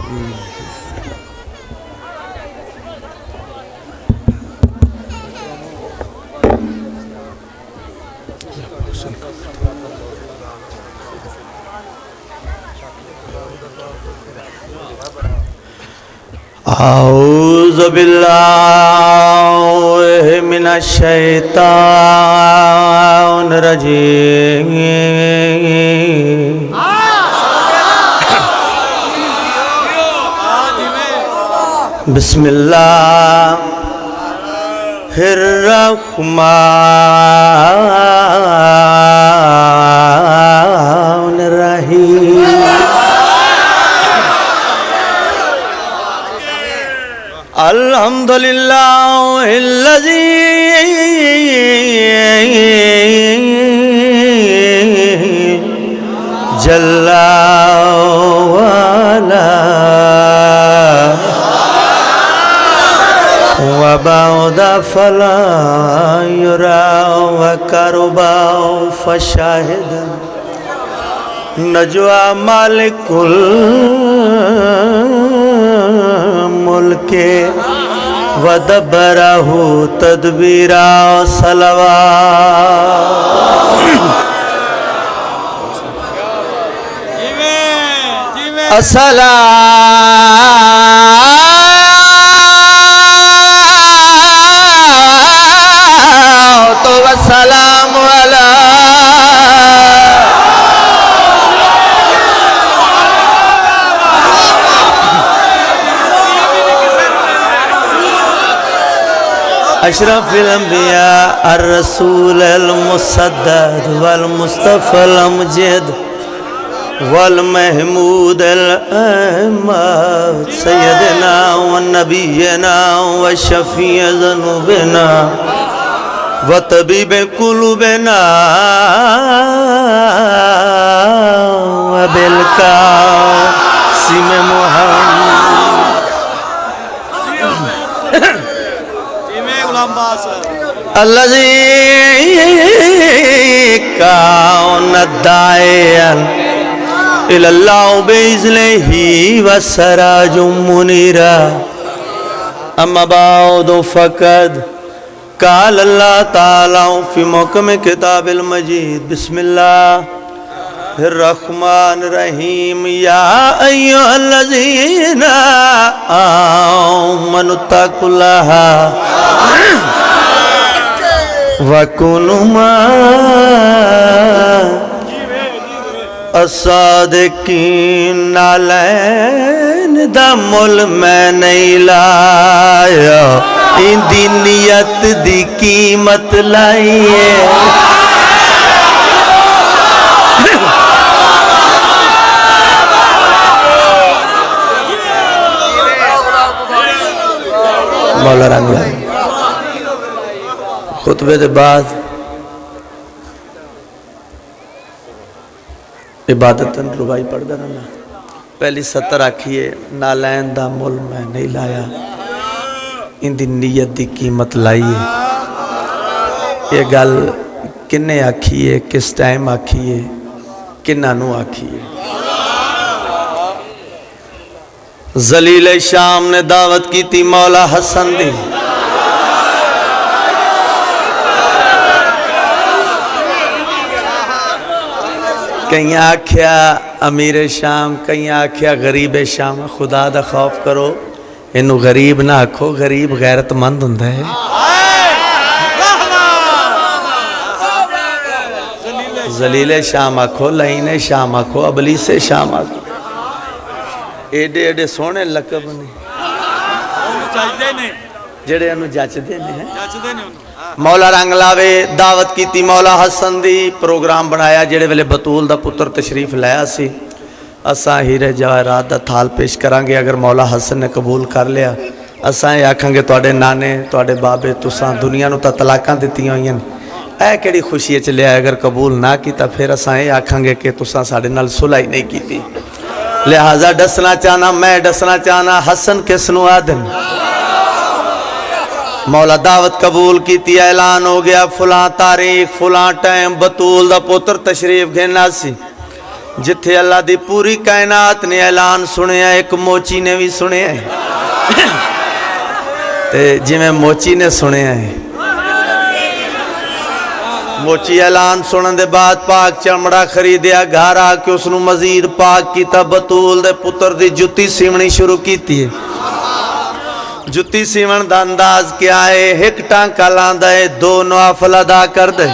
औज़ु बिल्लाहि मिनश शैतानिर रजीम। बिस्मिल्लाहिर रहमानिर रहीम। अल्हम्दुलिल्लाहिल्लज़ी जल्ला वाला व बअदा फला युरा व करबा फशाहिदन नजवा मालिकुल मुल्के वदबरहु तदबीरा सलवा। अस्सलातु वस्सलामु अला अशरफिल अंबिया अर्रसूल मुसद्दद वल मुस्तफ़ल अमजद वल महमूद अहमद सय्यदना व नबीना व शफ़ी ज़ुनूबना व तबीब कुलूबना व बिलकासिम मुहम्मद अल्लज़ी कान दायन इलल्लाह बिइज़्निही व सराजुम मुनीरा। अम्मा बाद फ़क़द क़ाल अल्लाह ताला फ़ी मुहकम किताबिल मजीद बिस्मिल्लाहिर रहमानिर रहीम। या अय्युहल्लज़ीना आमनुत्तक़ुल्लाह वकुनु अस्सादिकीन। नालैन दा मुल मैं नहीं लाया, इंदी नियत दी कीमत लाइए। मौला रंग खुतबे के बाद इबादतन रुबाई पढ़ता रहना। पहली सत्तर आखिए नालैन दा मुल मैं नहीं लाया, इंदी नीयत की कीमत लाइए। ये गल किन्ने आखिए, किस टाइम आखिए, किन्ना नू आखिए। जलील शाम ने दावत की थी मौला हसन दी। कई आख्या अमीर शाम, कई आख्या गरीब शाम। खुदा दा खौफ करो, इनू गरीब ना आखो, गरीब गैरतमंद हुंदा है। जलीले शाम आखो, लईने शाम आखो, अबलीसे शाम आखो। एडे एडे सोहने लकब ने जेड़े इनू जचदे ने। मौला रंग लावे दावत की थी मौला हसन दी। प्रोग्राम बनाया जेड़े वेले बतूल दा पुत्र तशरीफ लाया सी। असा हीरे जवाहरात दा थाल पेश करांगे। अगर मौला हसन ने कबूल कर लिया, असा ये आखांगे तुहाडे नाने तुहाडे बाबे तुसां दुनिया नूं तां तलाकां दित्तियां होईयां ने, ऐ केड़ी खुशी च लिया। अगर कबूल ना किया फिर असा ये आखांगे कि तुसां साडे नाल सुलह नहीं की। लिहाजा दसना चाहना, मैं दसना चाहना हसन किस नूं आदन। मौला दावत कबूल की, ऐलान हो गया फुला तारीख फुला टाइम बतूल दा पुत्र तशरीफ घेना सी। जिथे अल्लाह दी पूरी कायनात ने ऐलान सुनिया, एक मोची ने भी सुनिया ते जिवें मोची ने सुनिया है। मोची ऐलान सुनने के बाद पाक चमड़ा खरीदिया, घर आके उसनू मजीद पाक किया, बतूल दे पुत्र दी जुत्ती सीवनी शुरू की। जुत्ती सीवन का अंदाज क्या है? एक टांका लांदा है, 2 नवाफल अदा कर दे।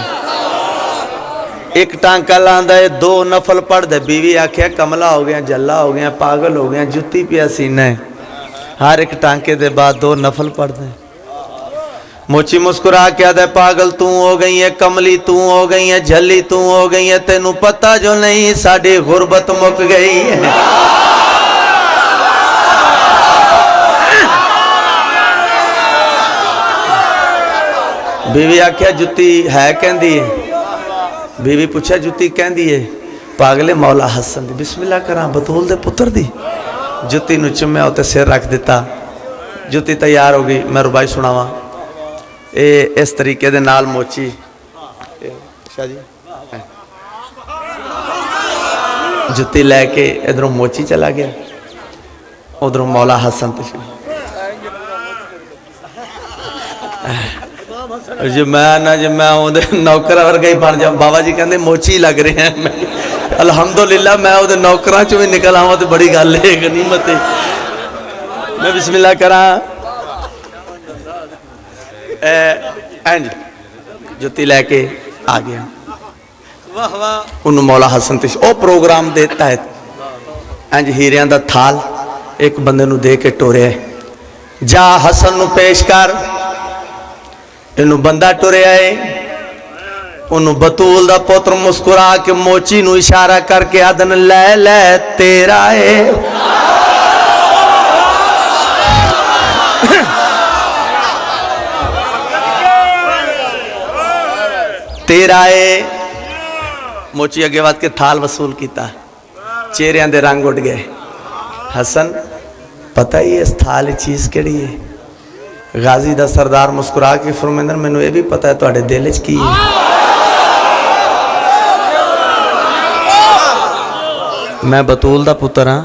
एक टांका लांदा है, 2 नफल पढ़ दे। बीवी आख्या कमला हो गया, जल्ला हो गया, पागल हो गया, जुत्ती पिया सीना है, हर एक टांके के बाद 2 नफल पढ़ दे। मोची मुस्कुरा के दे, पागल तू हो गई है, कमली तू हो गई है, झल्ली तू हो गई है, तेनू पता जो नहीं साड़ी गुरबत मुक गई है। बीवी आख्या जुत्ती है, कहती है। बीवी पूछा जुत्ती, कहती है पागले मौला हसन दी। बिस्मिल्लाह करा बतूल दे पुत्र दी। जुत्ती नू चुम्या, उत्ते सिर रख दिता। जुत्ती तैयार हो गई। मैं रुबाई सुनावा। ये इस तरीके दे नाल मोची शाह जी जुत्ती लैके इधरों मोची चला गया, उधरों मौला हसन तशरीफ। जी मैं उहदे नौकर वर्गा ही बन जाऊँ। बाबा जी कहते मोची लग रहे हैं। मैं अलहमदुलिल्लाह मैं उहदे नौकरां चों भी निकल आवां तो बड़ी गल है, गनीमत है। मैं बिस्मिल्लाह करा। इंज जुत्ती लैके आ गया। उन्होंने मौला हसन तशरीफ ओ प्रोग्राम दे तहत इंज हीरियां दा थाल एक बंदे नू दे के टोरिया, जा हसन नू पेश कर। इनू बंदा टुरिया है। उन्होंने बतूल दा पुत्र मुस्कुरा के मोची नू इशारा करके आदन ले ले तेरा है। तेरा है। मोची अगे वध के थाल वसूल किया। चेहरिया दे रंग उड़ गए। हसन पता ही इस थाल चीज केड़ी है? गाजी दा सरदार मुस्कुरा के फरमांदा मैनू ये भी पता है तुहाडे दिल च की है। मैं बतूल दा पुत्र हाँ,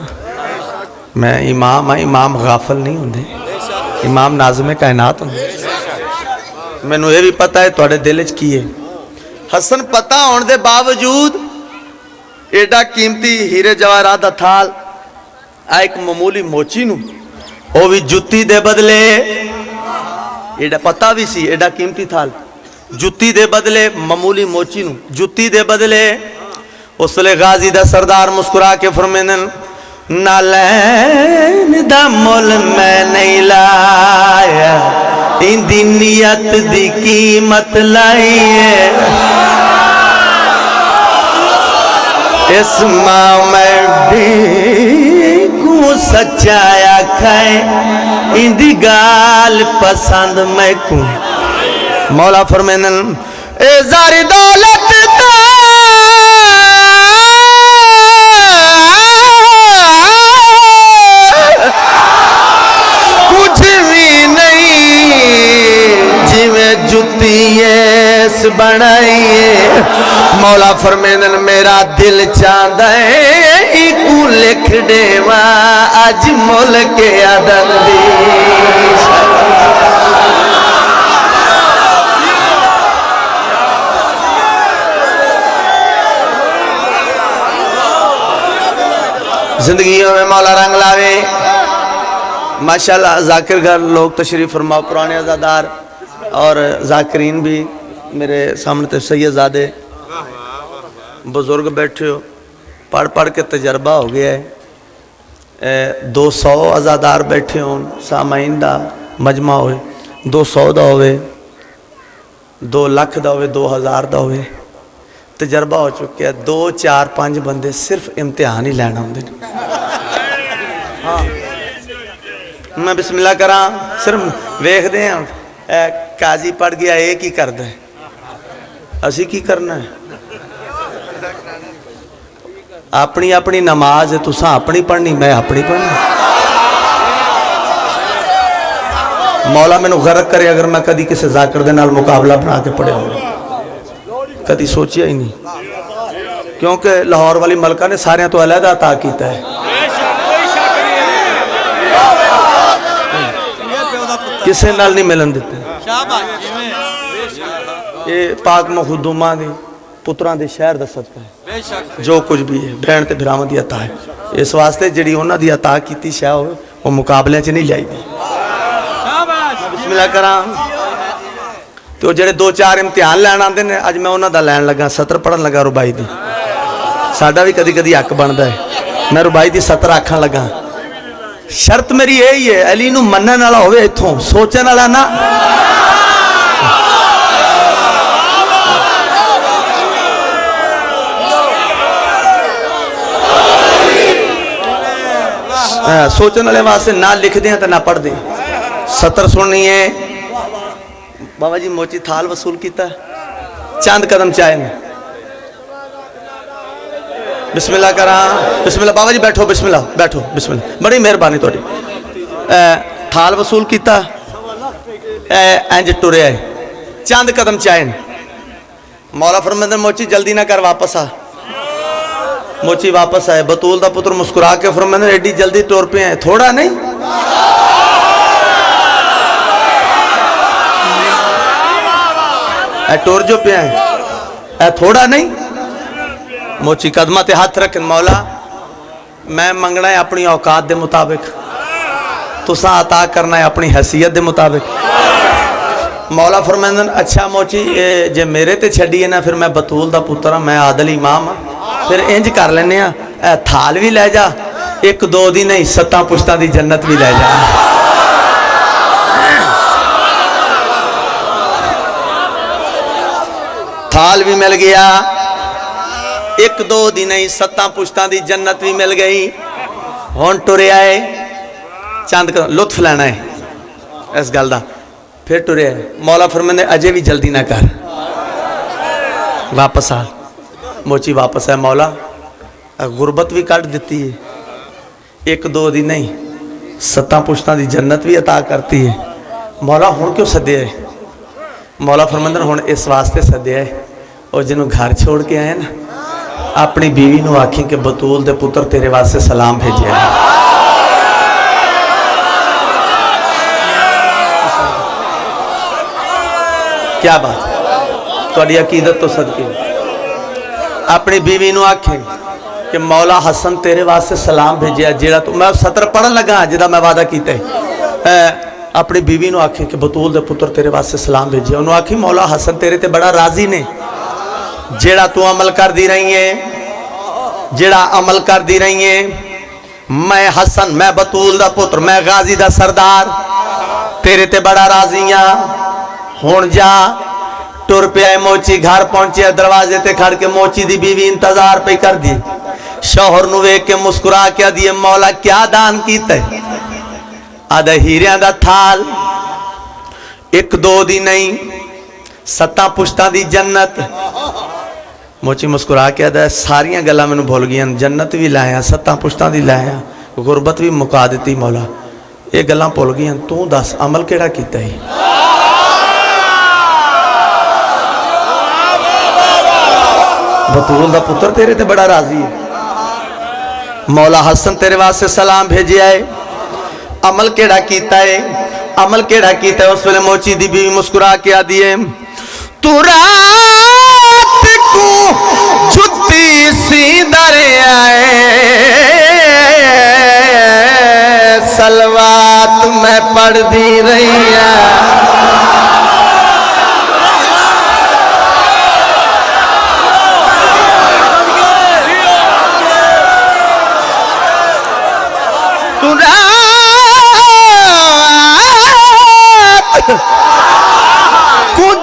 मैं इमाम हाँ। इमाम गाफल नहीं होंदे, इमाम नाज़िम कायनात होंदे। मैनू ये भी पता है तुहाडे दिल च की है। हसन पता होने के बावजूद एडा कीमती हीरे जवाहरात दा थाल आ एक मामूली मोची नू, वो भी जुत्ती दे बदले, एडा पता भी सी एडा कीमती थाल, जुत्ती दे बदले मामूली मोची नू, जुत्ती दे बदले। उसले गाजी दा सरदार मुस्कुरा के फरमांदन नालैन दा मुल मैं नहीं लाया, इंदी नियत दी कीमत लाई है। इस माँ मैं को सच्चाया खाए, इंदी गाल पसंद मैं को। मौला फरमानन ए ज़ारी दौलत दा कुछ भी नहीं, जिवें जुत्ती बनाइए। मौला फरमानन मेरा दिल चाहता है इकू लिख देवा अज मुल के अदन दी। जिंदगियों में मौला रंग लावे। माशाल्लाह जाकिर घर लोग तशरीफ फरमाओ, पुराने अज़ादार और जाकिरीन भी मेरे सामने तो सैयदजादे बुजुर्ग बैठे हो, पढ़ पढ़ के तजर्बा हो गया है। 200 अज़ादार बैठे हो, सामाइन दा मजमा होए, 200 दा होए, 2 लाख दा होए, 2000 दा होए, तजर्बा हो चुका है। 2 4 5 बंदे सिर्फ इम्तिहान ही लैन आते। हाँ मैं बिस्मिल्लाह करा, सिर्फ वेखते हैं काजी पढ़ गया ये की करता है, असी की करना है। अपनी अपनी नमाज तुसा अपनी पढ़नी, मैं अपनी पढ़नी। मौला मैनू गरक करे अगर मैं कदी किसी जाकिर दे नाल मुकाबला बना के पढ़िया हो, कदी सोचिया ही नहीं। क्योंकि लाहौर वाली मलका ने सारिਆਂ तो अलहदा अता किया है। किसी नाल नहीं मिलन देते। ये पाक मखदूमा दी पुत्रां दे शहर दा सदका है। जो कुछ भी है भैन ते भरावां दी अता है। इस वास्ते जिहड़ी उन्हां दी अता कीती शह होवे वो मुकाबले च नहीं जाईदी। बिस्मिल्लाह करा तो जेडे 2-4 इम्तिहान लैन आते हैं अज मैं उन्हों का लैन लगा सतर पढ़न लगा रुबाई की। साडा भी कदी कदी हक बनता है मैं रुबाई की सतर आखन लगा। शर्त मेरी यही है अली नूं मनण वाला होवे इत्थों सोचण वाला ना। सोचने वाले वास्ते ना लिखते हैं तो ना पढ़ते। सतर सुननी है बाबा जी मोची थाल वसूल किया चंद कदम चाहे ने। बिस्मिल्लाह करा बिस्मिल्लाह बाबा जी बैठो बिस्मिल्लाह बैठो बिस्मिल्लाह बड़ी मेहरबानी थोड़ी। थाल वसूल किया इंज टुरया है चंद कदम चाहे ने। मौला फरमांदे मोची जल्दी ना कर वापस आ। मोची वापस आए बतूल दा पुत्र मुस्कुरा के फरमांदे एडी जल्दी टुर पे है थोड़ा नहीं। टोर जो पे है थोड़ा नहीं। मोची कदमा ते हाथ रख मौला मैं मंगना है अपनी औकात दे मुताबिक तुसा अता करना है अपनी हैसियत दे मुताबिक। मौला फरमांदन अच्छा मोची ये जे मेरे ते छड़ी है ना फिर मैं बतूल दा पुत्र मैं आदल इमाम हाँ फिर इंज कर लेने थाल भी लै जा 1-2 दिन नहीं 7 पुश्तां दी जन्नत भी लै जा। थाल भी मिल गया 1-2 दिन ही 7 पुश्तां दी जन्नत भी मिल गई। हुण टुरिया है चंद लुत्फ लेना है इस गल का फिर टुरिया है। मौला फरमांदे अजे भी जल्दी ना कर वापस आ। मोची वापस है मौला गुरबत भी कट दी है 1-2 दिन नहीं 7 पुश्तां दी जन्नत भी अता करती है। मौला हुण क्यों सद्या है। मौला फरमांदे हुण इस वास्ते सद्या है और जिन्हों घर छोड़ के आए ना अपनी बीवी नूं आखी कि बतूल दे पुत्र तेरे वास्ते सलाम भेजिया है। क्या बात तुहाडी अकीदत तो सदके अपनी बीवी नूं आखे कि मौला हसन तेरे वास्ते सलाम भेजिया जेड़ा तू मैं सतर पढ़न लगा जिहदा मैं वादा कीता अपनी बीवी नूं आखे कि बतूल दे पुत्र तेरे वास्ते सलाम भेजिया। उन्होंने आखी मौला हसन तेरे ते बड़ा राजी ने जेड़ा तू अमल कर दी रही है जेड़ा अमल कर दी रही है। मैं हसन मैं बतूल दा पुत्र मैं गाजी दा सरदार तेरे ते बड़ा राजी हाँ। हुण जा टुर पे मोची घर पहुंचे दरवाजे ते खड़ के मोची दी बीवी इंतजार पे कर दी। शौहर नूं वेख के मुस्कुरा के दिए मौला क्या दान कीता है। आधा हीरिया दा थाल 1-2 दिन नहीं 7 पुश्तां दी जन्नत। मोची मुस्कुरा के आदा सारियां गल्लां मैनूं भुल गईयां जन्नत भी लाया 7 पुश्तां दी लाया गुरबत भी मुका दी। मौला ये गल्लां भुल गईयां तू दस अमल केड़ा कीता है। बतूल दा पुत्र तेरे ते बड़ा राजी है। मौला हसन तेरे वास्ते सलाम भेजिया है अमल केड़ा कीता है अमल केड़ा कीता है। उस वेले मोची दी बीवी मुस्कुरा के आदी है तू रात को जुत्ती सी दरियाए सलवात मैं पढ़दी रही है।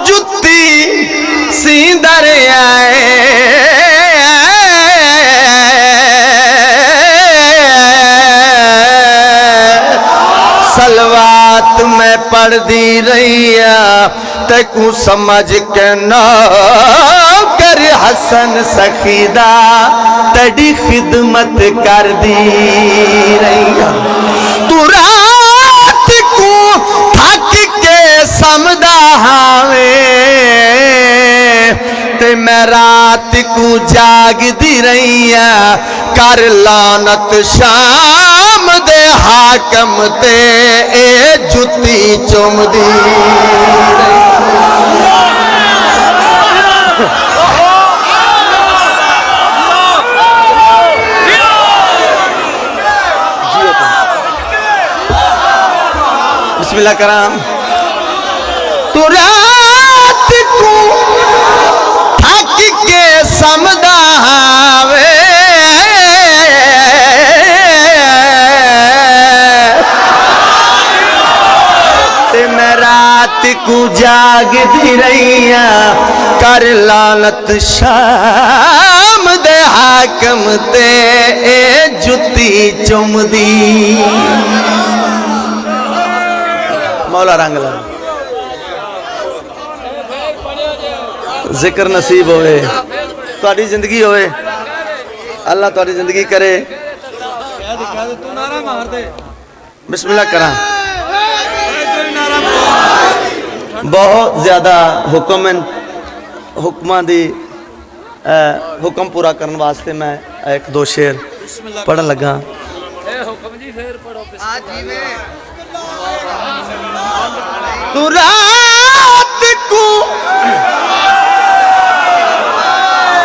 जुत्ती सी दरियाए सलवात में पढ़दी रही तेकू समझ के न कर हसन सखीदा तेरी खिदमत कर दी रही। तू रात को थक के समदा हावे ते मैं रात को जागदी रहिया कर लानत शाम दे हाकम ते ए जुती चुमदी बिस्मिल्लाह कराम। तू रात को थक के समझावे ते मैं रात को जागदी रहिया कर लानत शाम दे हाकम ते ए जुती चुमदी मौला रंगला जिक्र नसीब होवे तुहाडी जिंदगी होवे अल्लाह तुहाडी जिंदगी करे। बिस्मिल्लाह करा। बहुत ज्यादा हुक्म हुक्मां दी हुक्म पूरा करने वास्ते मैं एक दो शेर पढ़न लगा। तू रात को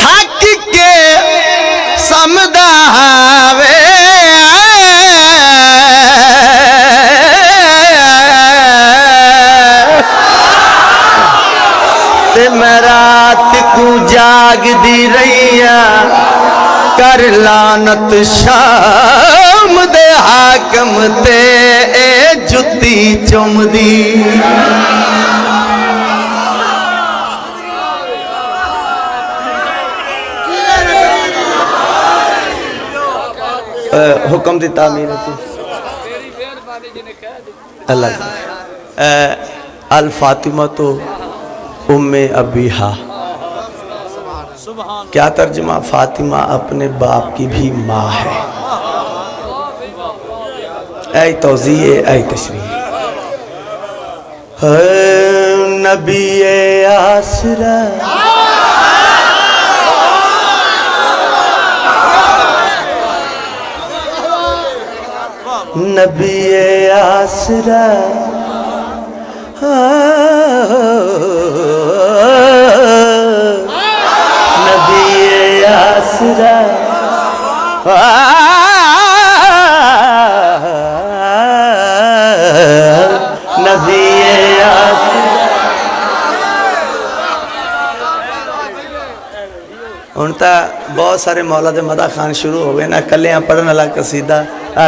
थक के समझावे ते मैं रात को जागदी रहिया कर लानत शाम दे हाकम ते ए जुती चुमदी हुक्म दी तामीर अल्लाह अल फातिमा तो उम्मे अबीहा। क्या तर्जुमा? फातिमा अपने बाप की भी माँ है। ऐ तौज़ीह ऐ तशरीह नबी आसरा नबी आसरा नबी आसरा नबी आसरा। हुण तां बहुत सारे मौला दे मदा खान शुरू हो गए ना कलियां पढ़न वाला कसीदा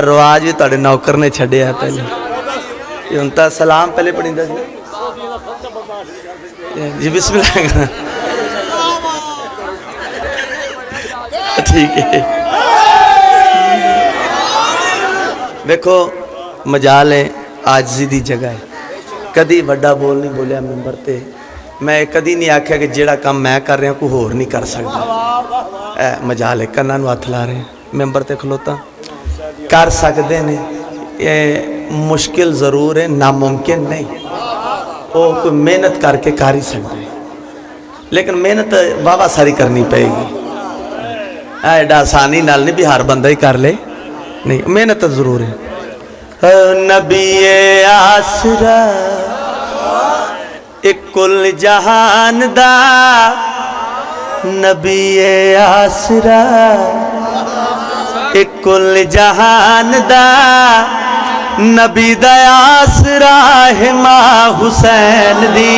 रवाज भी तुहाडे नौकर ने छड्डिया पहले हुण तां सलाम पहले पढ़ींदा सी जी बिस्मिल्लाह ठीक है। देखो मजाल है आजिज़ी दी जगह है कदी वड्डा बोल नहीं बोलिया मैंबर ते मैं कदी नहीं आख्या कि जेड़ा काम मैं कर रहा कोई होर नहीं कर सकता। मजाल है कन्ना नूं हथ ला रहे मैंबर ते खलोता कर सकते ने ये मुश्किल ज़रूर है नामुमकिन नहीं वो कोई मेहनत करके कर ही सकते लेकिन मेहनत वावा सारी करनी पड़ेगी एडा आसानी नाल नहीं भी हर बंदा ही कर ले नहीं मेहनत जरूर है। नबी आसरा एक कुल जहान दा नबी आसरा एक कुल जहान दा नबी दा आसरा है मां हुसैन दी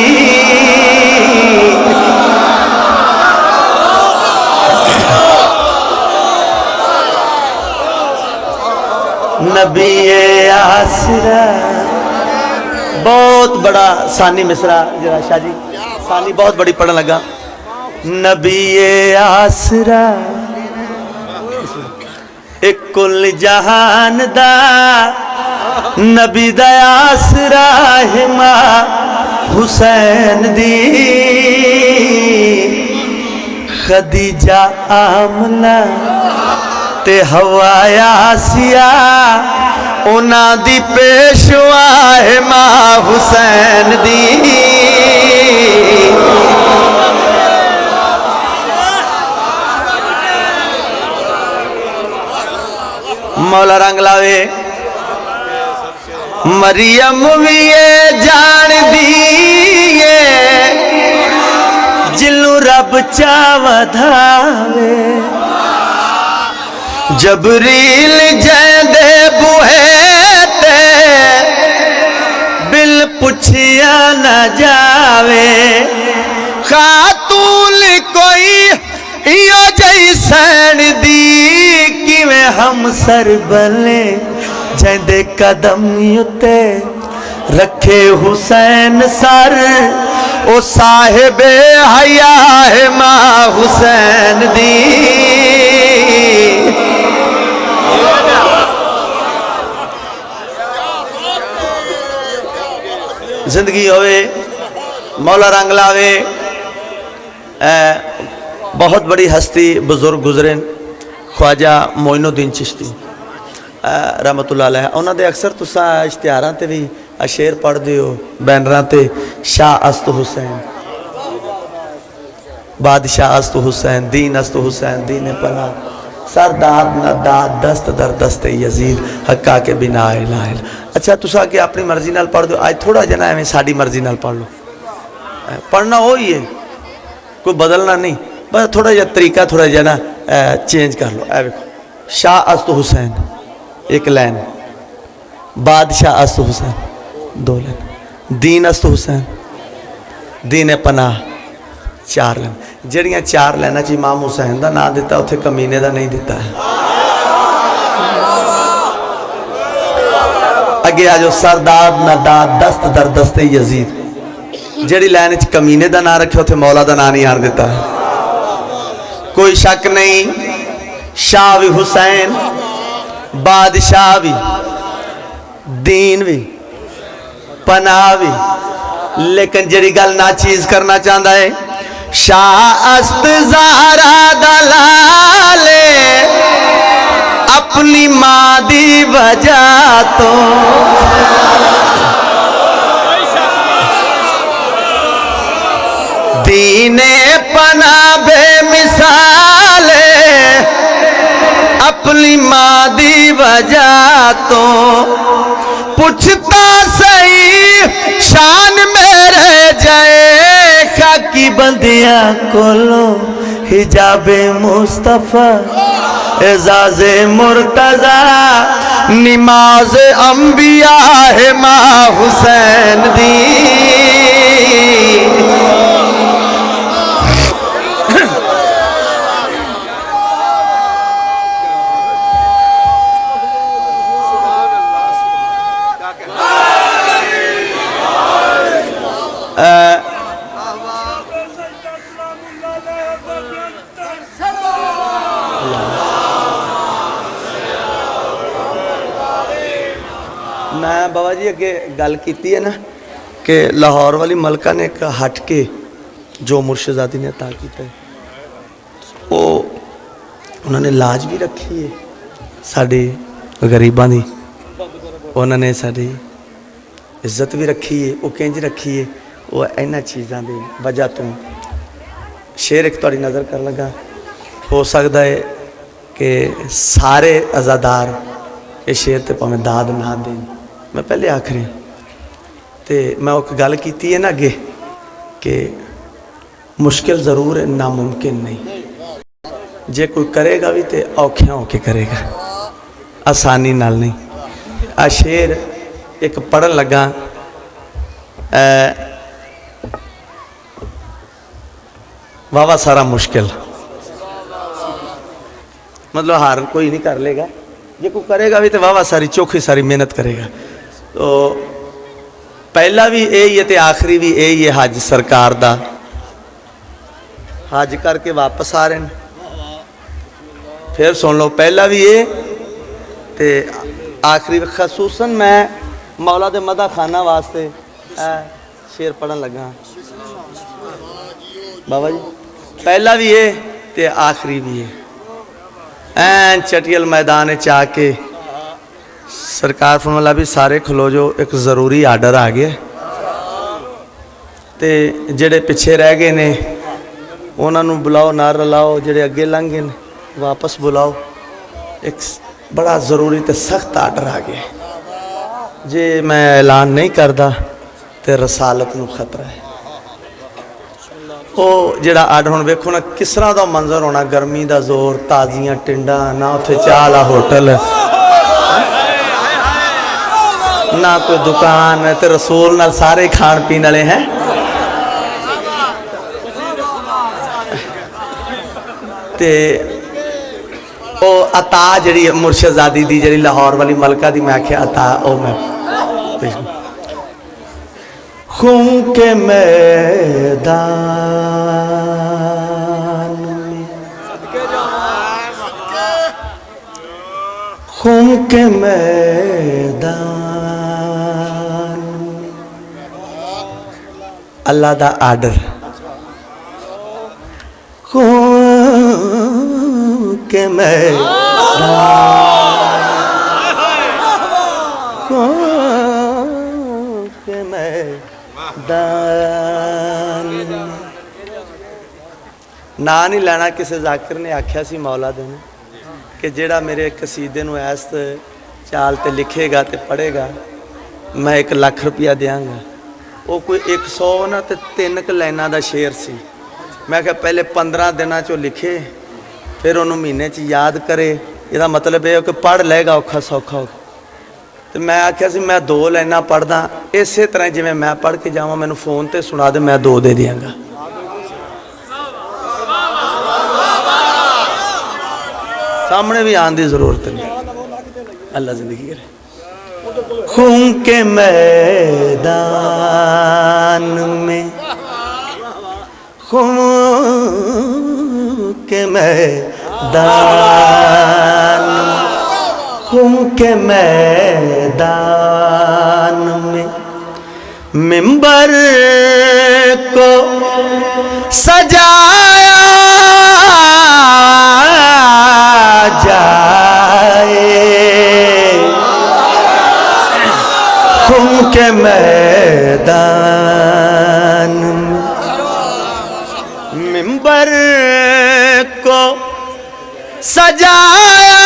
नबी आसरा। बहुत बड़ा सानी मिसरा जरा शाह जी सानी बहुत बड़ी पढ़ने लगा। नबी आसरा एक कुल जहान दा नबी दा आसरा है मां हुसैन दी खदीजा आमना ते हवाया सिया उना दी पेशवा है मां हुसैन दी मौला रंग लावे। मरियम भी ये जान दिए जिलू रब चावधावे। जबरील जैदे बुहे ते बिल पुछिया न जावे। खातून कोई इो जैसन दी किवें हम सर बले जैदे कदम उते रखे हुसैन सर। ओ साहिबे हया है मां हुसैन दी। जिंदगी होवे मौला रंग लावे। बहुत बड़ी हस्ती बुजुर्ग गुजरे ख्वाजा मोइनुद्दीन चिश्ती रहमतुल्लाह अलैह। उन्होंने अक्सर तुसा इश्तिहारां ते भी शेर पढ़ते हो बैनरां ते। शाह अस्त हुसैन बादशाह अस्त हुसैन दीन अस्त हुसैन दीन पना सर दाद न दाद दस्त दर दस्त यजीद हक्का के बिना इलाहिल। अच्छा तुसा कि अपनी मर्जी नाल पढ़ दो। आज थोड़ा जना एवं साड़ी मर्जी नाल पढ़ लो। पढ़ना वो ही है, कोई बदलना नहीं, बस थोड़ा जहा तरीका थोड़ा जहा ना चेंज कर लो। ए देखो शाह अस्त हुसैन एक लाइन, बादशाह अस्त हुसैन दो लाइन, दीन अस्त हुसैन दीन पनाह चार लाइन। जड़ियाँ चार लाइना च इमाम हुसैन का नाम दिता उत्थे कमीने का नहीं दिता है। अगे आ जाओ सरदार न दाद दस्त दर दस्त यजीद। जड़ी लाइन च कमीने का नाम रखे उत्थे मौला का नाम नहीं आन दिता है। कोई शक नहीं शाह भी हुसैन बादशाह भी दीन भी पनाह भी। लेकिन जड़ी गल ना चीज करना चाहता है शाह अस्त ज़हरा दलाले अपनी मां दी वजह तो। दीने पना बेमिसाले अपनी मां दी वजह तो। पूछता सही शान मेरे जाए खाकी बंदिया कोलो हिजाबे मुस्तफा एजाज़े मुर्तजा नमाज अंबिया है मां हुसैन दी। मैं बाबा जी अगे गल की है ना कि लाहौर वाली मलका ने एक हट के जो मुर्शिदादी ने अता किया है वो उन्होंने लाज भी रखी है साढ़े गरीबां दी। उन्होंने साड़ी इज्जत भी रखी है। वो किंज रखी है वो इन्हां चीज़ों की वजह तो। शेर एक थोड़ी नज़र कर लगा हो सकता है कि सारे अज़ादार ये शेर ते भावें दाद ना दें। मैं पहले आखिरी तो मैं एक गल की है ना अगे कि मुश्किल ज़रूर है नामुमकिन नहीं। जे कोई करेगा भी तो औखियां होके करेगा आसानी नाल नहीं। आ शेर एक पढ़न लगा वावा सारा मुश्किल मतलब हार कोई नहीं कर लेगा। जे कोई करेगा भी तो वावा सारी चौखी सारी मेहनत करेगा। तो पहला भी यही है तो आखिरी भी यही है। हज सरकार दा हज करके वापस आ रहे हैं। फिर सुन लो पहला भी ये तो आखिरी खसूसन मैं मौला दे मदा खाना वास्ते शेर पढ़न लगा बाबा जी। पहला भी ये तो आखिरी भी है। ऐन चटियल मैदान चा के सरकार फरमाला भी सारे खलो जो एक ज़रूरी आर्डर आ गया तो जेड़े पिछे रह गए ने उन्होंने बुलाओ ना रलाओ। जेड़े अगे लंघ गए वापस बुलाओ। एक बड़ा ज़रूरी तो सख्त आर्डर आ गया, जे मैं ऐलान नहीं करता तो रसालत नूं खतरा है। वो जिहड़ा आर्डर हुण वेखो ना किस तरह का मंजर होना, गर्मी का जोर, ताज़ियां टिंडा, ना उत्थे चाह वाला होटल, ना कोई दुकान, तो रसूल नाल सारे खाण पीण वाले हैं। ते ओ अता जी मुर्शदादी दी जी लाहौर वाली मलका दी, मैं आख्या अता ओ मैं खून के मैदान में, खून के मैदान में अल्लाह दा आर्डर, के मैदान ना नहीं लेना। किसी जाकिर ने आख्या सी मौला दे कि जेड़ा मेरे कसीदे नूं ऐस चाल ते लिखेगा ते पढ़ेगा मैं 1 लाख रुपया देंगा। वो कोई 100 ना ते 3 लाइनां दा शेर सी। मैं क्या पहले 15 दिनों चो लिखे, फिर उन्होंने महीने च याद करे। यदा मतलब यह कि पढ़ लेगा औखा सौखा हो। तो मैं आख्या सी मैं 2 लाइनां पढ़दा, इस तरह जिवें मैं पढ़ के जावां, मैनूं फोन ते सुना दे, मैं 2 दे दियांगा। सामने भी आने की जरूरत नहीं। अल्लाह जिंदगी करे। खून के मैदान में, खून के मैदान, खून के मैदान में मिंबर को सजाया जाए, खून के मैदान में मिंबर को सजाया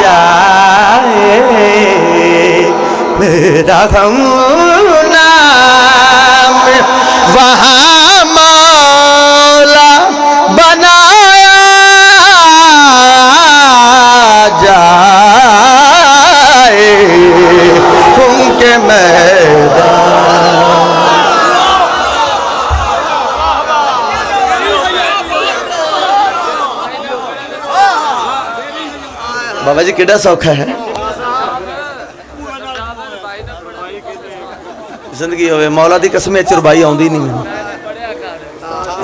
जाए, मेरा गम नाम वहाँ मौला बनाया जाए, उनके मैदान। बाबा जी कितना सौखा है जिंदगी होवे। मौला दी कसम चुरबाई आउंदी नहीं है।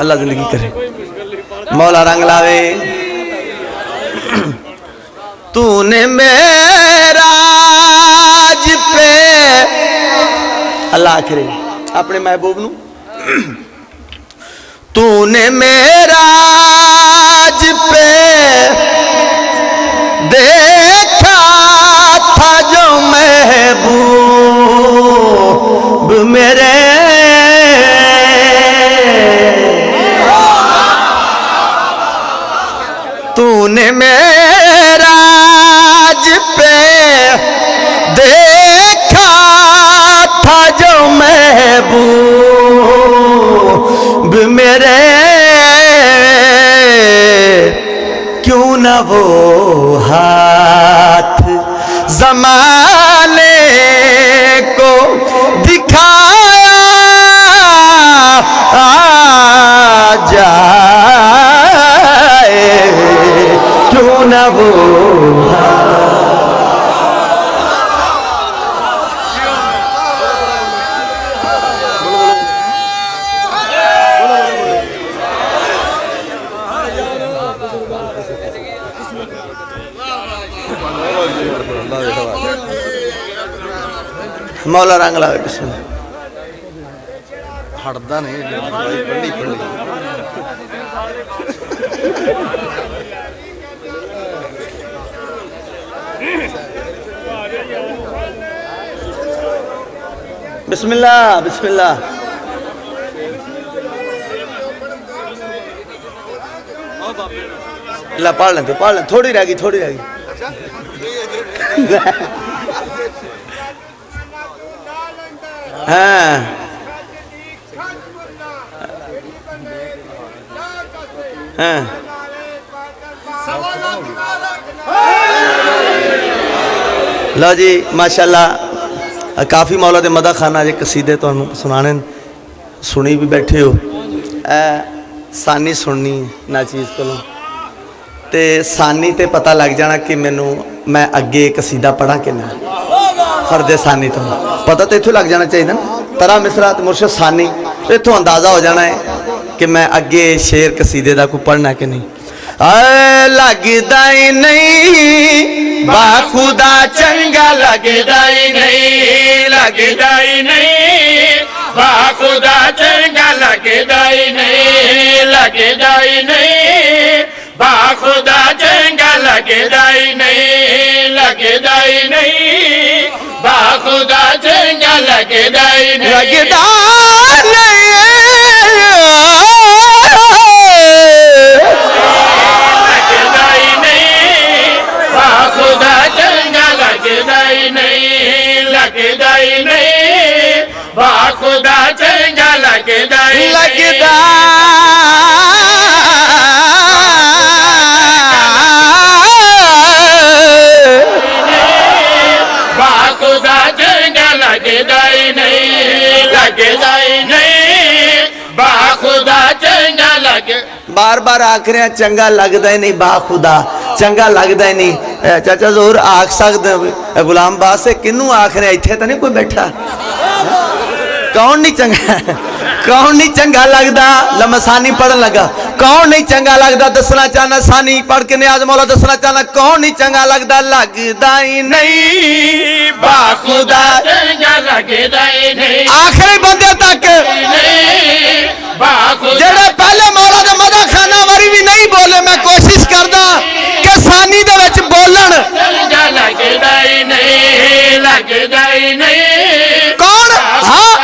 अल्लाह जिंदगी करे, मौला रंग लावे। तूने मेराज पे, अल्लाह आखिरी अपने महबूब नू, तूने मेराज पे देखा था जो महबूब मेरे, तूने मेराज पे देखा था जो महबूब मेरे, क्यों न वो हाथ ज़माने को दिखाया जाए, क्यों न वो मौला रंग लावे। बिस्मिल्लाह हटदा नहीं पढ़ी पढ़ी। बिस्मिल्लाह बिस्मिल्लाह। ला पढ़ लें थोड़ी रह गई हाँ हाँ लो जी माशाअल्लाह काफ़ी मौला दे मदा खाना जे कसीदे तो सुनाने सुनी भी बैठे हो सानी सुननी ना चीज़ को ते सानी ते पता लग जाना कि मैनू मैं अगे कसीदा पढ़ा कि ना फर्दे सानी तो पता तो इतों लग जाना चाहिए ना तरा मिसरा ते मुर्शद सानी इतों अंदाज़ा हो जाना है कि मैं अगे शेर कसीदे का कोई पढ़ना कि नहीं लगदा ही नहीं बाखुदा चंगा लगदा ही नहीं बाखुदा चंगा लगदा ही नहीं बाखुदा चंगा लगदा ही नहीं बाखुदा चंगा लगदा ही नहीं बाखुदा चंगा लगदा बाखुदा चंगा लगदा बाखुदा चंगा लग बार बार आख रहे चंगा लगदा ही नहीं बाखुदा चंगा लगदा ही नहीं चाचा जोर आख सकते गुलाम बास से किनू आख रहे इत्थे तो नहीं कोई बैठा कौन नहीं चंगा लगता लमसानी पढ़न लगा कौन नहीं चंगा लगता दसना चाहना सानी पढ़ के नियाज मौला दसना चाहना कौन नहीं चंगा लगता लगदा ही नहीं बाखुदा चंगा लगदा ही नहीं आखिरी बंदे तक जेड़े पहले मौला दे मदा खाना वारी भी नहीं बोले मैं कोशिश करदा कि सानी दे विच बोलन चंगा लगदा ही नहीं कौन हां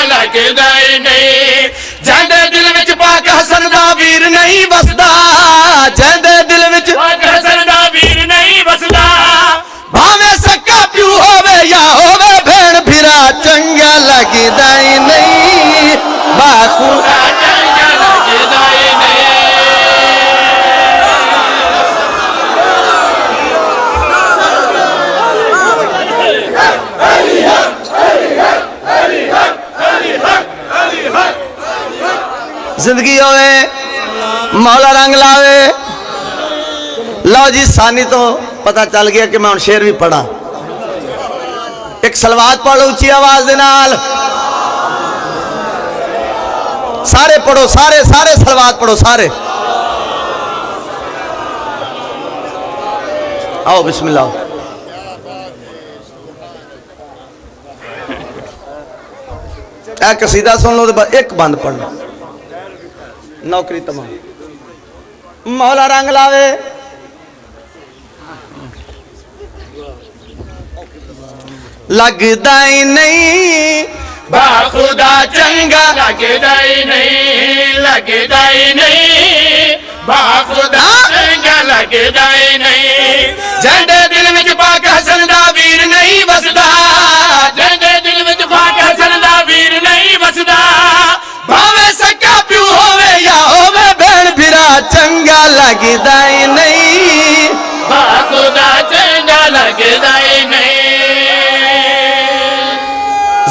लगदा ही नहीं जंदे दिल विच पाक हसन दा वीर नहीं बसदा जंदे दिल विच पाक हसन दा वीर नहीं बसदा भावे सक्का प्यू होवे या होवे भेण फिरा चंगा लगदा ही नहीं बाखुदा चंगा लगदा ही नहीं जिंदगी होवे मौला रंग लावे लो जी सानी तो पता चल गया कि मैं शेर भी पढ़ा एक सलवात पढ़ो ऊंची आवाज दे नाल सारे पढ़ो सारे सलवात पढ़ो सारे आओ बिस्मिल्लाह ए कसीदा सुन लो तो एक बंद पढ़ना नौकरी तमाम मौला रंग लावे लगदा ही नहीं बाखुदा चंगा लगदा ही नहीं बाखुदा चंगा लगदा ही नहीं जंदे दिल विच पाक हसन दा वीर नहीं बसदा जंदे दिल विच पाक हसन दा वीर नहीं बसदा भावे सक्का प्यू होवे या होवे भेण फिरा चंगा लगदा ही नहीं बाखुदा चंगा लगदा ही नहीं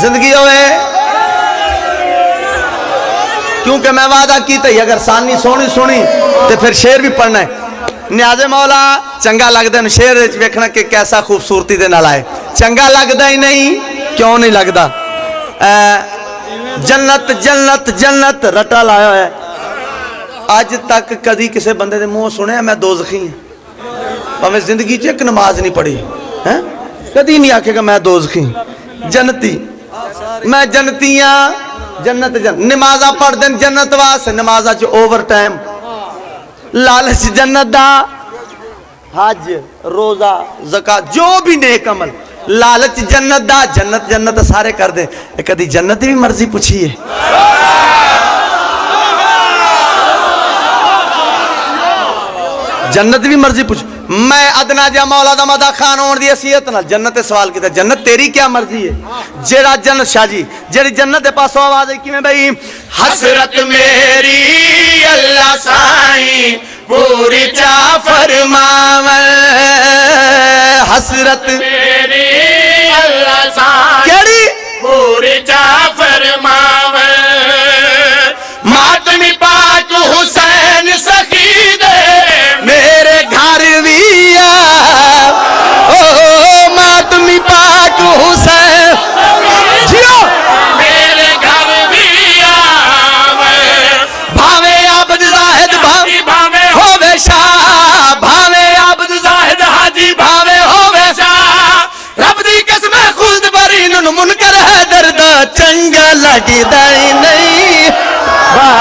जिंदगी होवे क्योंकि मैं वादा की थी अगर सानी सोनी सुनी तो फिर शेर भी पढ़ना है न्याजे मौला चंगा लगदा है शेर वेखना कि कैसा खूबसूरती दे नाल आए चंगा लगदा ही नहीं क्यों नहीं लगदा जन्नत जन्नत जन्नत रटा लाया है अज तक कदी किसी बंदे दे मुंह सुने मैं दोज़खी हाँ भावें जिंदगी च एक नमाज नहीं पढ़ी है कदी नहीं आखेगा मैं दोज़खी जन्नती मैं जन्नती हाँ जन्नत नमाजा पढ़ दें जन्नत वास्ते नमाजा च ओवर टाइम लालच जन्नत दा हज रोजा ज़कात जो भी नेक अमल लालच जन्नत दा जन्नत जन्नत सारे कर दे कदी जन्नत भी मर्जी पूछिए जन्नत भी मर्जी पूछ। मैं अदना जा मौला दा मदा खान होने दी हसीयत नाल जन्नत सवाल किया, जन्नत तेरी क्या मर्जी है? जेड़ा जन्नत शाह जी जेड़ी जन्नत दे पासों आवाज आई किवें बई, हसरत मेरी अल्लाह साईं पूरी चा फरमावे, हसरत मेरी अल्लाह साईं केड़ी पूरी चा फरमावे, मातमी पाक हुसैन सखी दे मेरे घर भी आ, ओ मातमी पाक हुसैन जियो मेरे घर भी आवे, भावे आबद जाहिद भावे भावे होवे शाह, भावे आबद जाहिद हाजी भावे होवे शाह, रब दी कसम खुद बरी नु मुनकर है दर्द चंगा लगदा ही नहीं, वाह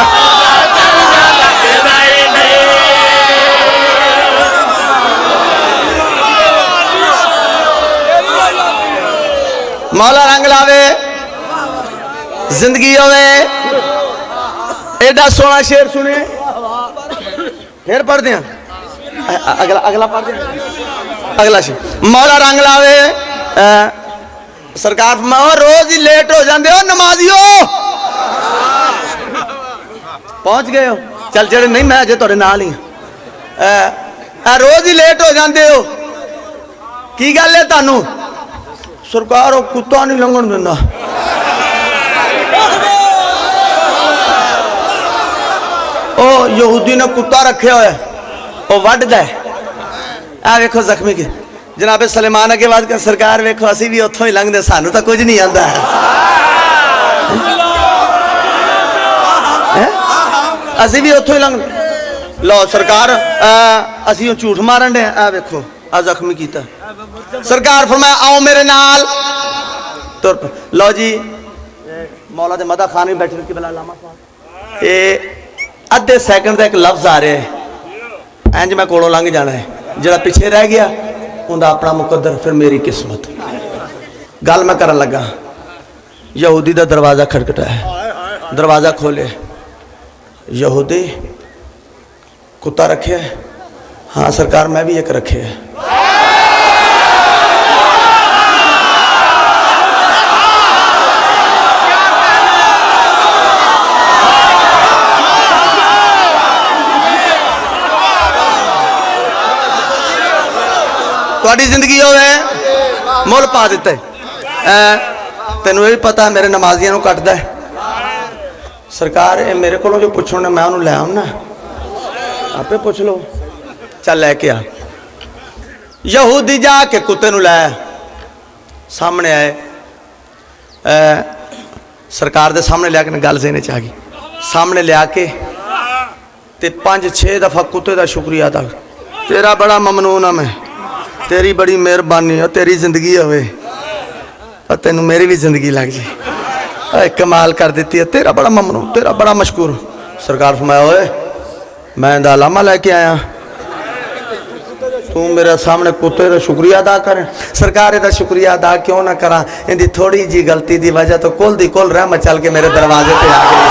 मौला रंग लावे जिंदगी होवे। एडा सोना शेर सुने फिर पढ़ दिया, अगला अगला पढ़ दिया, अगला शेर मौला रंग लावे। सरकार रोज ही लेट हो जाते हो नमाजियो, पहुंच गए हो? चल जेड़े नहीं मैं अजे थोड़े नाल ही रोज ही लेट हो जाते हो, की गल है तानू? सरकार वो कुत्ता नहीं लंघन देना, ओ यहूदी ने कुत्ता रखे हुए वो वड्डदा है। आ वेखो जख्मी के जनाबे सलेमान अगे बाद कर सरकार वेखो असी भी उथों ही लंघदे, सानू तो कुछ नहीं आता है, असी भी उथों ही लंघ लो सरकार असी झूठ मारन दे। आ वेखो आ जख्मी कीता, सरकार फरमाया आओ मेरे नाल तुर। लो जी मौला दे मदा खान भी बैठे कि बला लामा साहब ये अद्धे सैकंड का एक लफ्ज आ रहा है, इंज मैं कोलों लंघ जाना है, जरा पिछे रह गया उनका अपना मुकद्दर फिर मेरी किस्मत। गल मैं करन लगा, यहूदी का दरवाजा खटखटाया, दरवाजा खोले, यहूदी कुत्ता रखे? हाँ सरकार मैं भी एक रखे है। थोड़ी जिंदगी होवे मुल पा दिता है, तेन भी पता मेरे नमाजिया कटदा है। सरकार ये मेरे को जो पुछना मैं उन्होंने लै आना, आपे पुछ लो, चल लैके आ। यहूदी जाके कुत्ते नु लाया, सामने आए, सरकार दे सामने लिया के गल सेने च आ गई, सामने लिया के ते 5-6 दफा कुत्ते का शुक्रिया अदा, तेरा बड़ा ममनून है मैं, तेरी बड़ी मेहरबानी है, तेरी जिंदगी होवे और तेन मेरी भी जिंदगी लग जाए, कमाल कर देती है, तेरा बड़ा ममनून, तेरा बड़ा मशकूर। सरकार फरमाया ओए मैं दा लामा लैके आया, तू मेरे सामने कुत्ते का शुक्रिया अदा कर। सरकार इसका शुक्रिया अदा क्यों ना करा, इनकी थोड़ी जी गलती की वजह तो कुल दी कुल रहमत चल के मेरे दरवाजे पे आ गई।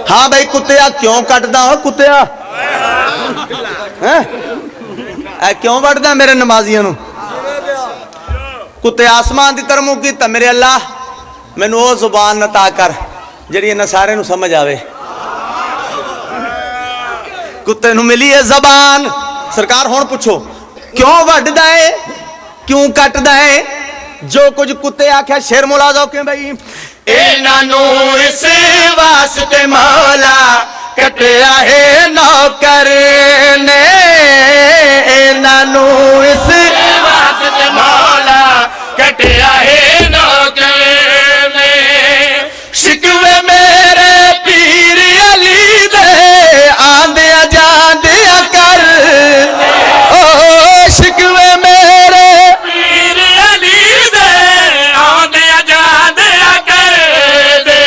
हाँ भाई कुत्तिया क्यों कटदा हो, कुत्तिया क्यों वड्डदा मेरे नमाजियां नू? कुत्ते आसमान की तरफ मुँह किया, मेरे अल्लाह मैनू वो जुबान अता कर जिहड़ी इन्हां सारे नू समझ आवे। कुत्ते नू मिली है जबान। सरकार हुण पुछो क्यों वड्डदा है, क्यों कटदा है? जो कुछ कुत्ते आख्या शेर मुला दो क्यों भाई, इन्हां इस वास्ते मौला कटिया है नौकर ने, इन्हां इस वास्ते मौला कटिया है नौकर ने, शिकवे मेरे पीर अली दे आंदिया जांदिया कर, ओ शिकवे मेरे पीर अली दे आंदिया जांदिया कर दे,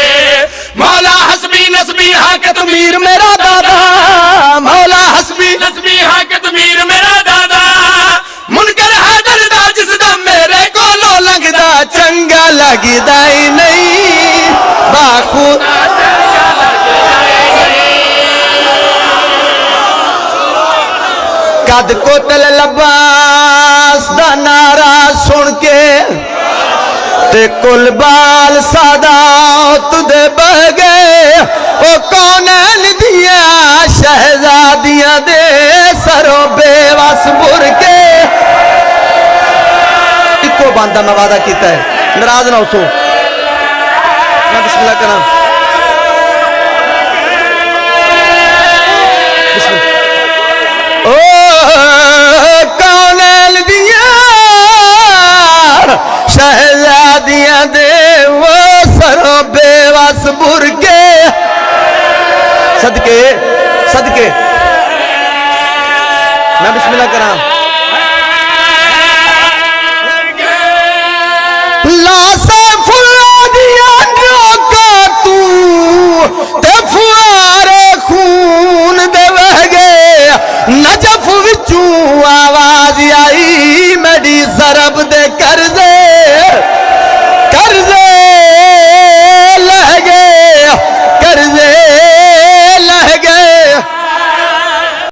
मौला हसबी नसबी हाँ के तमीर मेरा दादा, मौला हसबी नसबी हाँ के तमीर मेरा दादा, मुन चंगा लगदा ही नहीं बाखू कद कोतल लबास दा नारा सुन के ते कुल बाल सादा तुदे बह गए ओ कौन दिया शहजादियां दे सरों बेवस बुर के इको बांदा मैं वादा किया है नाराज ना हो मैं बिस्मिल्लाह करा शहजादियां दे वो सरो बेवस बुर के सदके सदके मैं बिस्मिल्लाह करा लासे फुला दिया का तू ते फुआरे खून दे बह गए नजफ विचू आवाज आई मेरी सरब दे कर दे